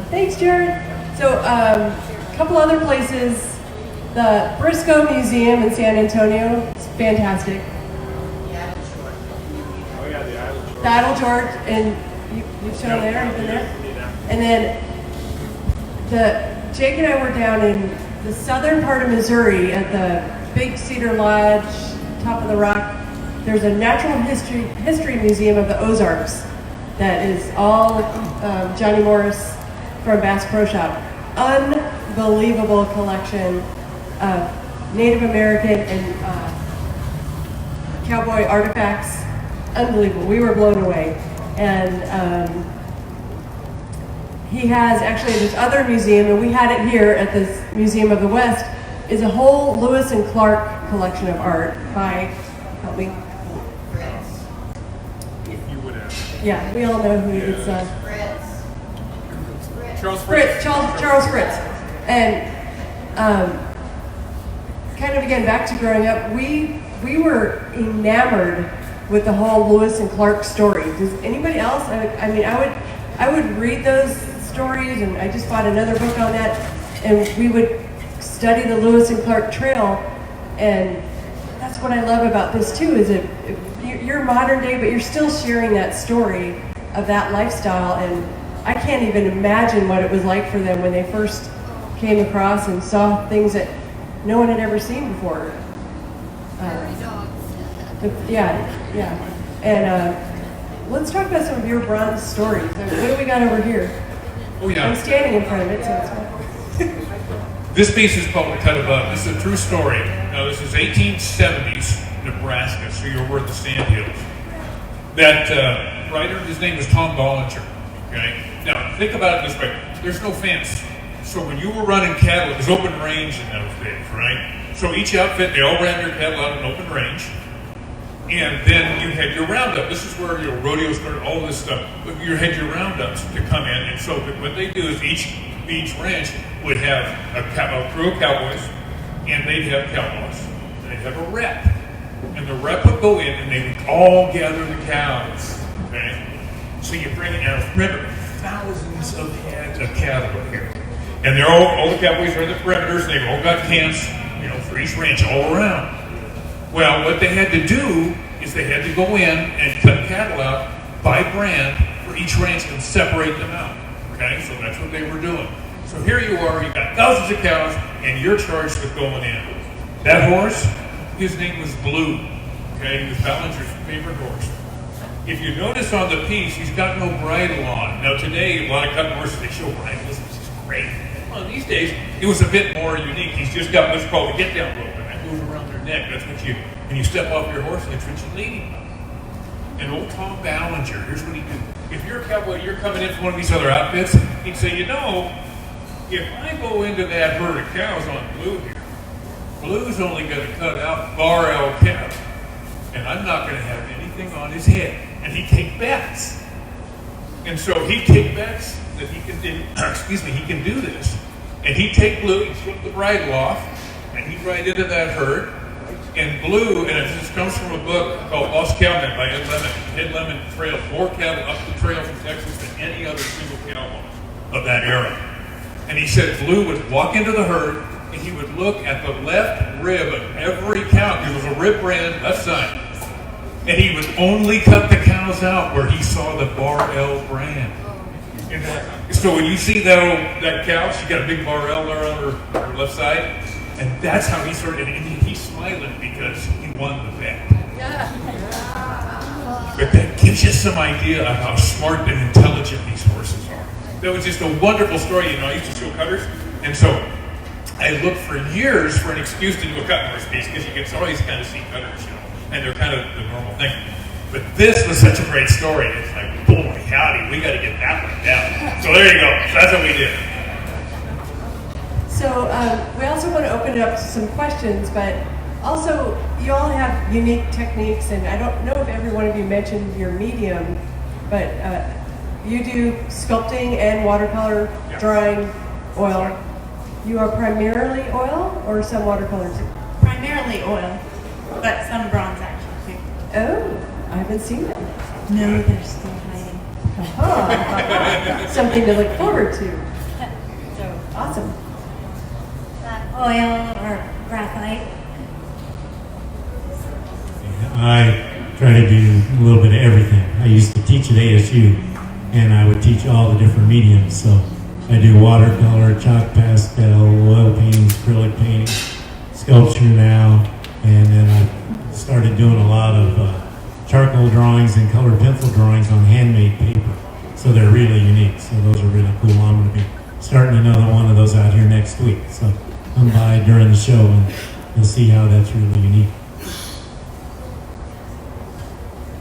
Thanks, Jared. So, a couple other places. The Briscoe Museum in San Antonio is fantastic. Oh yeah, the Island George. The Idle George, and you've shown there, you've been there? And then Jake and I were down in the southern part of Missouri at the Big Cedar Lodge, top of the rock. There's a natural history museum of the Ozarks that is all Johnny Morris from Bass Pro Shop. Unbelievable collection of Native American and cowboy artifacts. Unbelievable. We were blown away. And he has actually this other museum, and we had it here at this Museum of the West, is a whole Lewis and Clark collection of art by, help me. You would have. Yeah, we all know who he is. Charles Fritz. Charles Fritz. And kind of again, back to growing up, we were enamored with the whole Lewis and Clark story. Does anybody else? I mean, I would read those stories, and I just bought another book on that, and we would study the Lewis and Clark Trail, and that's what I love about this too, is that you're modern day, but you're still sharing that story of that lifestyle, and I can't even imagine what it was like for them when they first came across and saw things that no one had ever seen before. Yeah. And let's talk about some of your bronze stories. What do we got over here? Oh yeah. I'm standing in front of it, so it's fine. This piece is called The Cut Above. This is a true story. Now, this is 1870s Nebraska, so you're where the sand hills. That writer, his name is Tom Bollinger. Okay. Now, think about it this way. There's no fence. So when you were running cattle, it was open range in those days, right? So each outfit, they all ran their cattle out in open range. And then you had your roundup. This is where your rodeos started, all this stuff. But you had your roundups to come in. And so what they do is each ranch would have a crew of cowboys, and they'd have cowboys. and they'd have a rep. And the rep would go in and they would all gather the cows. Okay? So you bring it out, remember, thousands of heads of cattle are here. And they're all the cowboys are in the perimeters, and they've all got camps, you know, for each ranch all around. Well, what they had to do is they had to go in and cut cattle out by brand for each ranch and separate them out. Okay, so that's what they were doing. So here you are, you've got thousands of cows, and you're charged with going in. That horse, his name was Blue. Okay, he was Ballinger's favorite horse. If you notice on the piece, he's got no bridle on. Now today, a lot of cutting horses, they show bridles, which is great. Well, these days, it was a bit more unique. He's just got what's called a get-down rope, and that goes around their neck. That's what you, when you step off your horse, that's what you lead him. And old Tom Ballinger, here's what he did. If you're a cowboy, you're coming in from one of these other outfits, he'd say, you know, if I go into that herd of cows on Blue here, Blue's only going to cut out Bar L cattle, and I'm not going to have anything on his head. And he'd take bets. And so he'd take bets that he can do, he can do this. And he'd take Blue, he'd slip the bridle off, and he'd ride into that herd. And Blue, and this comes from a book called Lost Cowmen by Ed Lemon. Ed Lemon trailed more cattle up the trail from Texas than any other single cowboy of that era. And he said Blue would walk into the herd, and he would look at the left rib of every cow. There was a rib brand left side. And he would only cut the cows out where he saw the Bar L brand. So when you see that cow, she got a big Bar L there on her left side. And that's how he started. And he's smiling because he won the bet. But that gives you some idea of how smart and intelligent these horses are. That was just a wonderful story. You know, I used to show cutters. And so I looked for years for an excuse to do a cutting horse piece because you can always kind of see cutters, you know. And they're kind of the normal thing. But this was such a great story. It's like, boy, howdy, we got to get that one down. So there you go. So that's what we did. So we also want to open it up to some questions, but also you all have unique techniques, and I don't know if every one of you mentioned your medium, but you do sculpting and watercolor drawing oil. You are primarily oil or some watercolors? Primarily oil, but some bronze action too. Oh, I haven't seen them. No, they're still hiding. Oh, something to look forward to. So awesome. Oil or graphite. I try to do a little bit of everything. I used to teach at ASU, and I would teach all the different mediums. So I do watercolor, chalk pastel, oil painting, acrylic painting, sculpture now, and then I started doing a lot of charcoal drawings and colored pencil drawings on handmade paper. So they're really unique. So those are really cool. I'm going to be starting another one of those out here next week. So come by during the show and you'll see how that's really unique.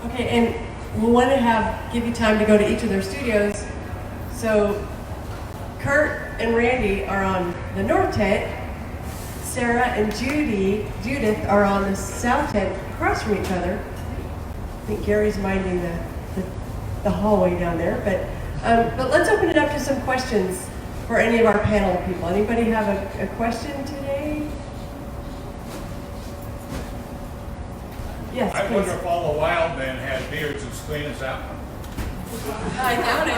Okay, and we'll want to give you time to go to each of their studios. So Kurt and Randy are on the north tent. Sarah and Judith are on the south tent across from each other. I think Gary's minding the hallway down there. But let's open it up to some questions for any of our panel people. Anybody have a question today? Yes, I please. wonder if all the wild men had beards as clean as that one. I doubt it.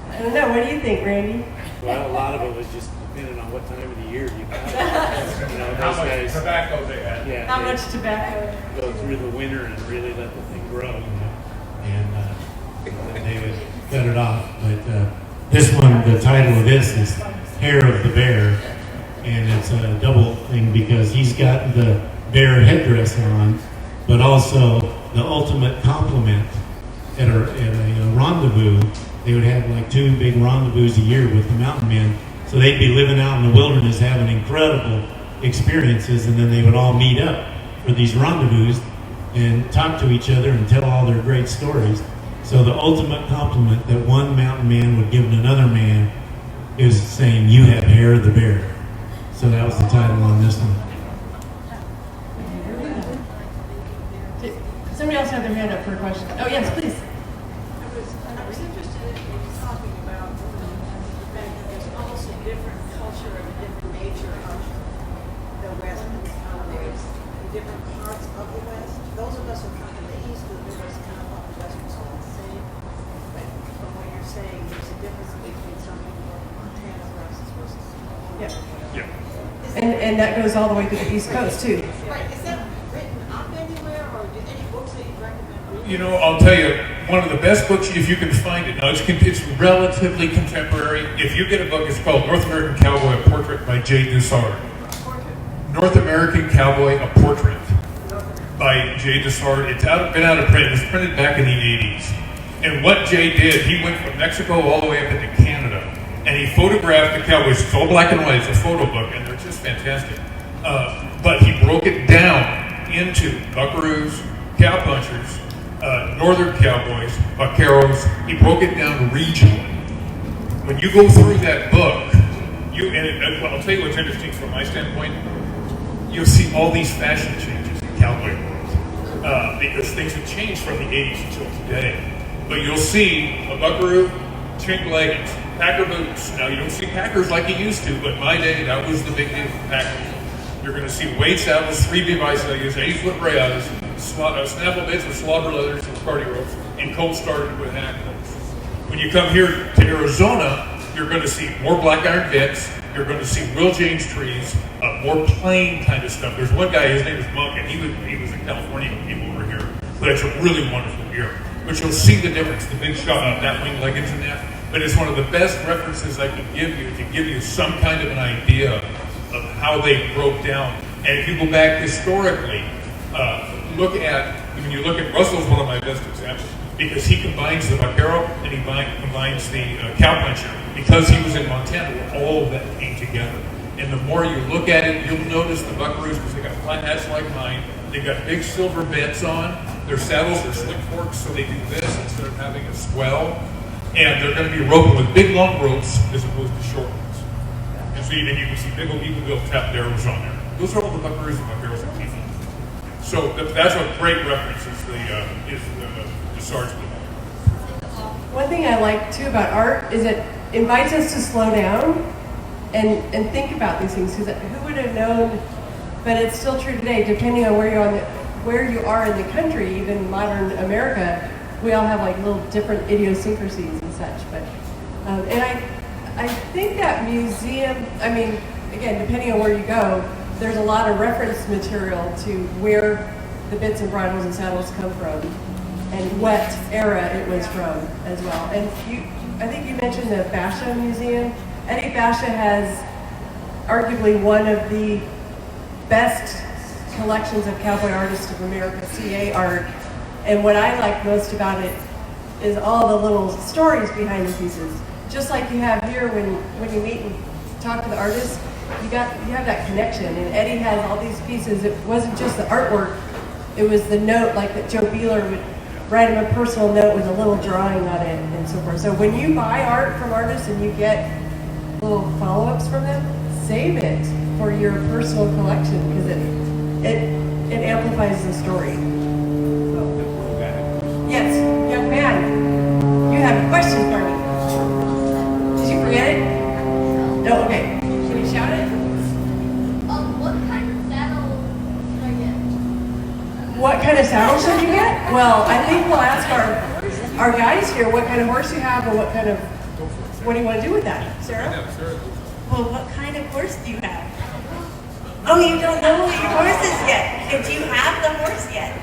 I don't know. What do you think, Randy? Well, a lot of it was just depending on what time of the year you got it. You know, How those much guys, tobacco they had. yeah, How they much tobacco? go through the winter and really let the thing grow. You know? And then they would cut it off. But this one, the title of this is Hair of the Bear, and it's a double thing because he's got the bear headdress on, but also the ultimate compliment at a rendezvous. They would have like 2 big rendezvous a year with the mountain men. So they'd be living out in the wilderness having incredible experiences, and then they would all meet up for these rendezvous and talk to each other and tell all their great stories. So the ultimate compliment that one mountain man would give another man is saying, "You have hair of the bear." So that was the title on this one. Somebody else had their hand up for a question. Oh, yes, please. I was interested in talking about the fact that there's almost a different culture and a different nature of the West and there's different parts of the West. Those of us who come from the East, the Midwest, kind of thought the West was all the same. But from what you're saying, there's a difference between some people from Montana versus. Yeah. Yeah. And that goes all the way to the East Coast too. Right, is that written up anywhere, or any books that you recommend reading? You know, I'll tell you, one of the best books, if you can find it. Now, it's relatively contemporary. If you get a book, it's called North American Cowboy, a Portrait by Jay Dessard. North American Cowboy, a Portrait by Jay Dessard. It's been out of print. It was printed back in the 80s. And what Jay did, he went from Mexico all the way up into Canada. And he photographed the cowboys. It's all black and white. It's a photo book, and they're just fantastic. But he broke it down into buckaroos, cowpunchers, northern cowboys, vaqueros. He broke it down regionally. When you go through that book, I'll tell you what's interesting from my standpoint. You'll see all these fashion changes in cowboy world because things have changed from the 80s until today. But you'll see a buckaroo, chink leggings, Packer boots. Now, you don't see Packers like you used to, but in my day, that was the big deal for Packers. You're going to see weight saddles, 3B bicycles, 8-foot rails, snaffle bits with slobber leathers and party ropes, and colt started with hackles. When you come here to Arizona, you're going to see more black iron bits. You're going to see Will James trees, more plain kind of stuff. There's one guy, his name is Monk, and he was in California when he came over here. But it's a really wonderful gear. But you'll see the difference, the big shot of that wing leggings and that. But it's one of the best references I can give you to give you some kind of an idea of how they broke down. And if you go back historically, when you look at Russell's one of my best examples, because he combines the vaquero and he combines the cowpuncher, because he was in Montana where all of that came together. And the more you look at it, you'll notice the buckaroos, because they got flat hats like mine, they got big silver bits on, their saddles are slick forks, so they do this instead of having a swell. And they're going to be roping with big long ropes as opposed to short ones. And so you can see big old eagle tapped arrows on there. Those are all the buckaroos and vaqueros that came in. So that's a great reference is the Sarge book. One thing I like too about art is it invites us to slow down and think about these things, because who would have known? But it's still true today, depending on where you are in the country, even modern America. We all have like little different idiosyncrasies and such, but and I think that museum, I mean, again, depending on where you go, there's a lot of reference material to where the bits and bridles and saddles come from and what era it was from as well. And I think you mentioned the Basha Museum. Eddie Basha has arguably one of the best collections of cowboy artists of America, CA art. And what I like most about it is all the little stories behind the pieces. Just like you have here when you meet and talk to the artist, you have that connection. And Eddie has all these pieces. It wasn't just the artwork, it was the note, like that Joe Beeler would write him a personal note with a little drawing on it and so forth. So when you buy art from artists and you get little follow-ups from them, save it for your personal collection, because it amplifies the story. Yes, young man, you have a question for me. Did you forget it? No, okay. Can you shout it? What kind of saddle should I get? What kind of saddle should you get? Well, I think we'll ask our guys here what kind of horse you have and what do you want to do with that? Sarah? Well, what kind of horse do you have? Oh, you don't know what your horse is yet. Do you have the horse yet?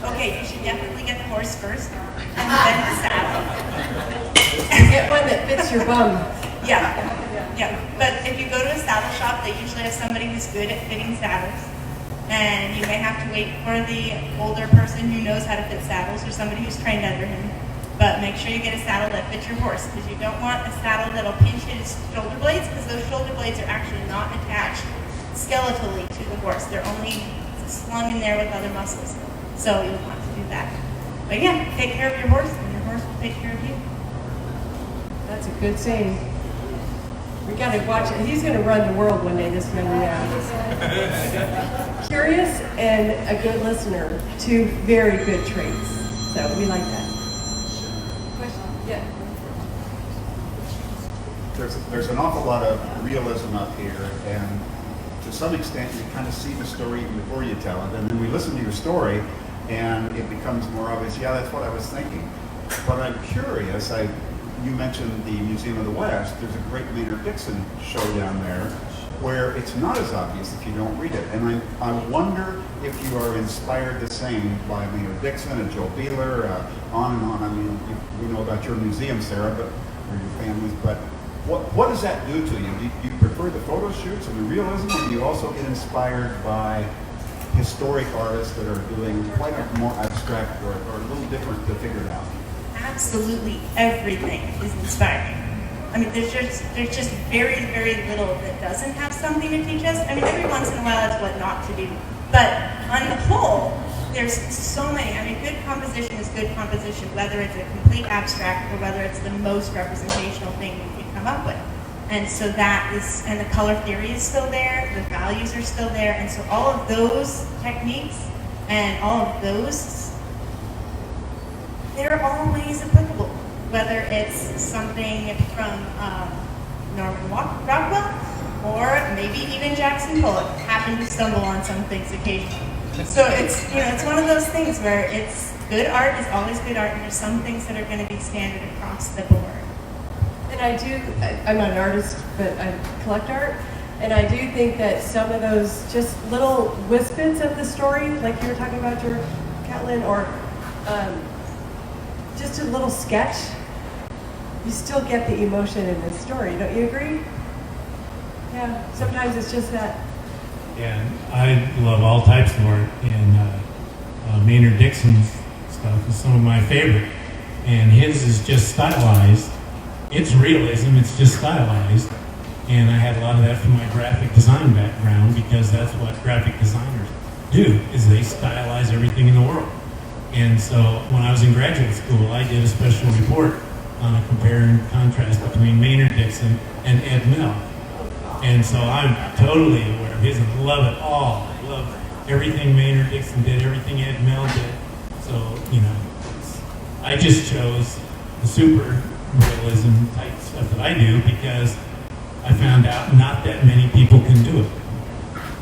Okay, you should definitely get the horse first, and then the saddle. Get one that fits your bum. Yeah. But if you go to a saddle shop, they usually have somebody who's good at fitting saddles. And you may have to wait for the older person who knows how to fit saddles or somebody who's trained under him. But make sure you get a saddle that fits your horse, because you don't want a saddle that'll pinch his shoulder blades, because those shoulder blades are actually not attached skeletally to the horse. They're only slung in there with other muscles. So you'll want to do that. But yeah, take care of your horse, and your horse will take care of you. That's a good saying. We got to watch it. He's going to run the world one day, this young man. Curious and a good listener. Two very good traits. So we like that. Question? Yeah. There's an awful lot of realism up here, and to some extent, you kind of see the story even before you tell it. And then we listen to your story, and it becomes more obvious, yeah, that's what I was thinking. But I'm curious, you mentioned the Museum of the West. There's a great Maynard Dixon show down there where it's not as obvious if you don't read it. And I wonder if you are inspired the same by Maynard Dixon and Joe Beeler, on and on. I mean, we know about your museum, Sarah, but or your families, but what does that do to you? Do you prefer the photo shoots and the realism, or do you also get inspired by historic artists that are doing quite a more abstract work or a little different to figure it out? Absolutely everything is inspiring. I mean, there's just very, very little that doesn't have something to teach us. I mean, every once in a while it's what not to do. But on the whole, there's so many. I mean, good composition is good composition, whether it's a complete abstract or whether it's the most representational thing you can come up with. And so that is, and the color theory is still there, the values are still there, and so all of those techniques and all of those, they're always applicable. Whether it's something from Norman Rockwell or maybe even Jackson Pollock, happen to stumble on some things occasionally. So it's, it's one of those things where it's good art is always good art, and there's some things that are going to be standard across the board. And I'm not an artist, but I collect art, and I do think that some of those just little whispers of the story, like you were talking about, Catlin, or just a little sketch, you still get the emotion in the story. Don't you agree? Yeah, sometimes it's just that. Yeah, I love all types of art, and Maynard Dixon's stuff is some of my favorite. And his is just stylized. It's realism, it's just stylized. And I had a lot of that from my graphic design background, because that's what graphic designers do, is they stylize everything in the world. And so when I was in graduate school, I did a special report on a compare and contrast between Maynard Dixon and Ed Mill. And so I'm totally aware of his and love it all. I love everything Maynard Dixon did, everything Ed Mill did. So, I just chose the super realism type stuff that I do because I found out not that many people can do it.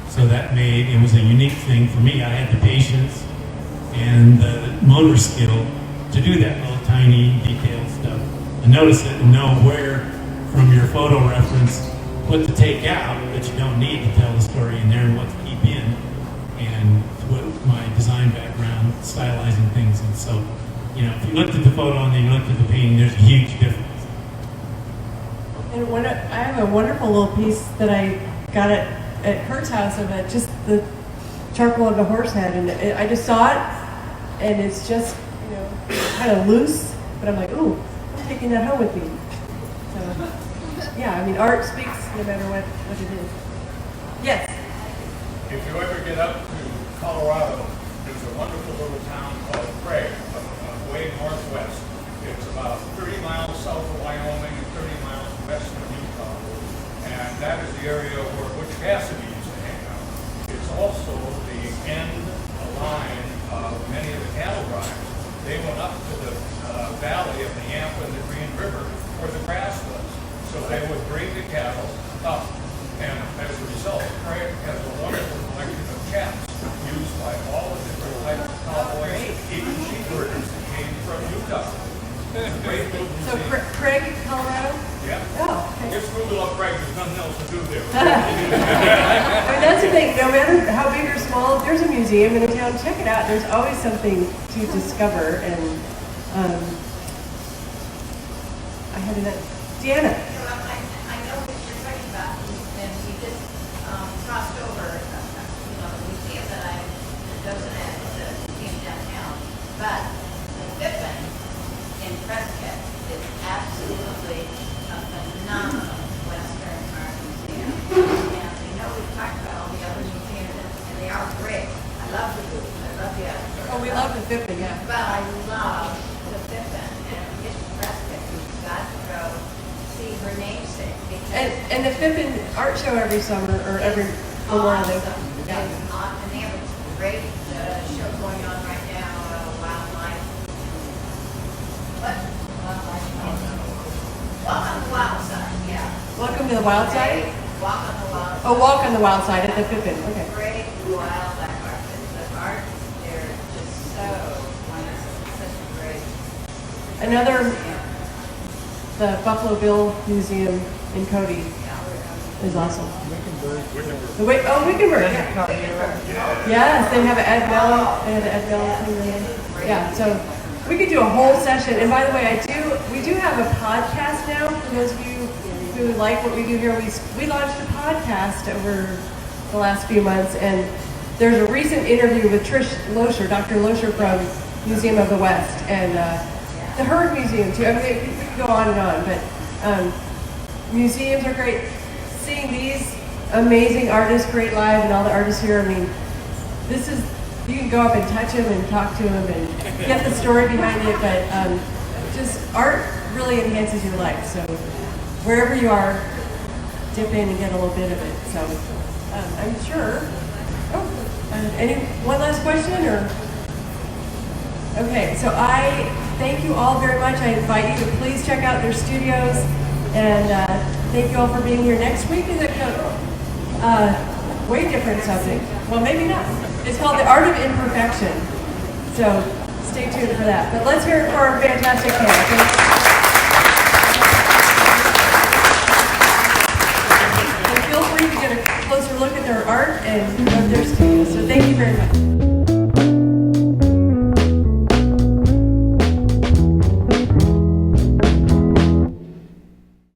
So it was a unique thing for me. I had the patience and the motor skill to do that little tiny detailed stuff. And notice it and know where from your photo reference what to take out, but you don't need to tell the story in there and what to keep in. And with my design background, stylizing things. And so, if you looked at the photo and then you looked at the painting, there's a huge difference. And I have a wonderful little piece that I got at Kurt's house of it, just the charcoal of the horse head. And I just saw it, and it's just, kind of loose, but I'm like, ooh, I'm taking that home with me. So, yeah, I mean, art speaks no matter what it is. Yes? If you ever get up to Colorado, there's a wonderful little town called Craig, way northwest. It's about 30 miles south of Wyoming and 30 miles west of Utah. And that is the area where Butch Cassidy used to hang out. It's also the end line of many of the cattle drives. They went up to the valley of the Yampa and the Green River where the grass was. So they would bring the cattle up. And as a result, Craig has a wonderful collection of chaps used by all the different types of cowboys, even sheep herders that came from Utah. So Craig, Colorado? Yeah. Oh, okay. Just Google up Craig, there's nothing else to do there. I mean, that's the thing, no matter how big or small, if there's a museum in a town, check it out. There's always something to discover. And I had another. Deanna. I know what you're talking about, and we just crossed over, a museum that I doesn't have the museum downtown, but the Pippin in Prescott is absolutely a phenomenal Western art museum. And we know we've talked about all the other museums, and they are great. I love the booth. I love the other. Oh, we love the Pippin, yeah. But I love the Pippin, and it's Prescott. You've got to go see her namesake. And the Pippin art show every summer, or every Memorial Day. Yeah. And they have a great show going on right now, Wildlife. What? Wildlife. Walk on the Wild Side, yeah. Welcome to the Wild Side? Walk on the Wild Side. Oh, Walk on the Wild Side at the Pippin. Okay. Great wildlife art. The art, they're just so wonderful, such a great. Another, the Buffalo Bill Museum in Cody is awesome. Wickenburg. Yes, they have an Ed Mello. They have an Ed Mello thing there. Yeah, so we could do a whole session. And by the way, we do have a podcast now. For those of you who like what we do here, we launched a podcast over the last few months, and there's a recent interview with Trish Loescher, Dr. Loescher from Museum of the West, and the Herd Museum too. I mean, we could go on and on, but museums are great. Seeing these amazing artists create live and all the artists here, I mean, this is, you can go up and touch them and talk to them and get the story behind it, but just art really enhances your life. So wherever you are, dip in and get a little bit of it. So I'm sure. One last question or? Okay, so I thank you all very much. I invite you to please check out their studios, and thank you all for being here. Next week is a way different subject. Well, maybe not. It's called The Art of Imperfection. So stay tuned for that. But let's hear it for our fantastic panel. And feel free to get a closer look at their art and of their studios. So thank you very much.